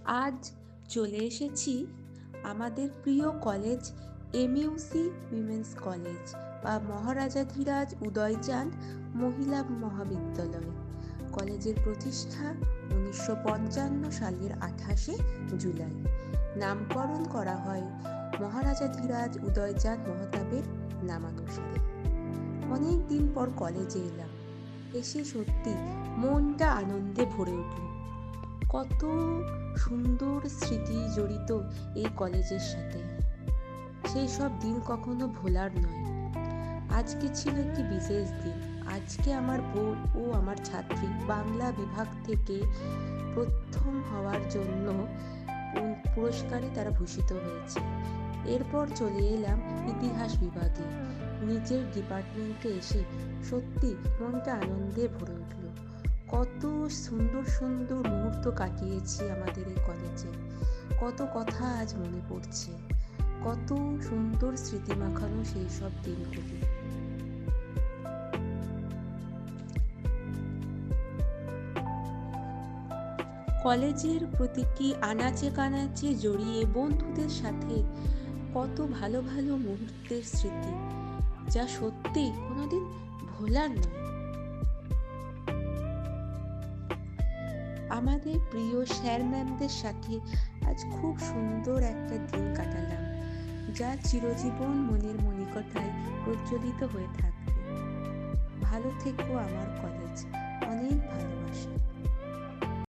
আজ চলে এসেছি আমাদের প্রিয় কলেজ এমইউসি উইমেন্স কলেজ বা মহারাজাধিরাজ উদয়চাঁদ মহিলা মহাবিদ্যালয়। কলেজের প্রতিষ্ঠা 1955 সালের 28শে জুলাই। নামকরণ করা হয় মহারাজাধিরাজ উদয়চাঁদ মহতাবের নামানুসারে। অনেক দিন পর কলেজে এলাম, এসে সত্যি মনটা আনন্দে ভরে উঠল। কত সুন্দর স্মৃতি জড়িত এই কলেজের সাথে, সেই সব দিন কখনো ভোলার নয়। আজকে ছিল একটি বিশেষ দিন। আজকে আমার বোন ও আমার ছাত্রী বাংলা বিভাগ থেকে প্রথম হওয়ার জন্য পুরস্কারে তারা ভূষিত হয়েছে। এরপর চলে এলাম ইতিহাস বিভাগে। নিজের ডিপার্টমেন্টে এসে সত্যি মনটা আনন্দে ভরে উঠল। কত সুন্দর সুন্দর মুহূর্ত কাটিয়েছি আমাদের এই কলেজে। কত কথা আজ মনে পড়ছে, কত সুন্দর স্মৃতি মাখানো সেই সব দিনগুলি। কলেজের প্রতিটি আনাচে কানাচে জড়িয়ে বন্ধুদের সাথে কত ভালো ভালো মুহূর্তের স্মৃতি, যা সত্যি কোনোদিন ভোলার নয়। আমাদের প্রিয় স্যার ম্যামদের সাথে আজ খুব সুন্দর একটা দিন কাটালাম, যা চিরজীবন মনের মণিকোঠায় প্রজ্বলিত হয়ে থাকবে। ভালো থেকো আমার কলেজ, অনেক ভালোবাসা।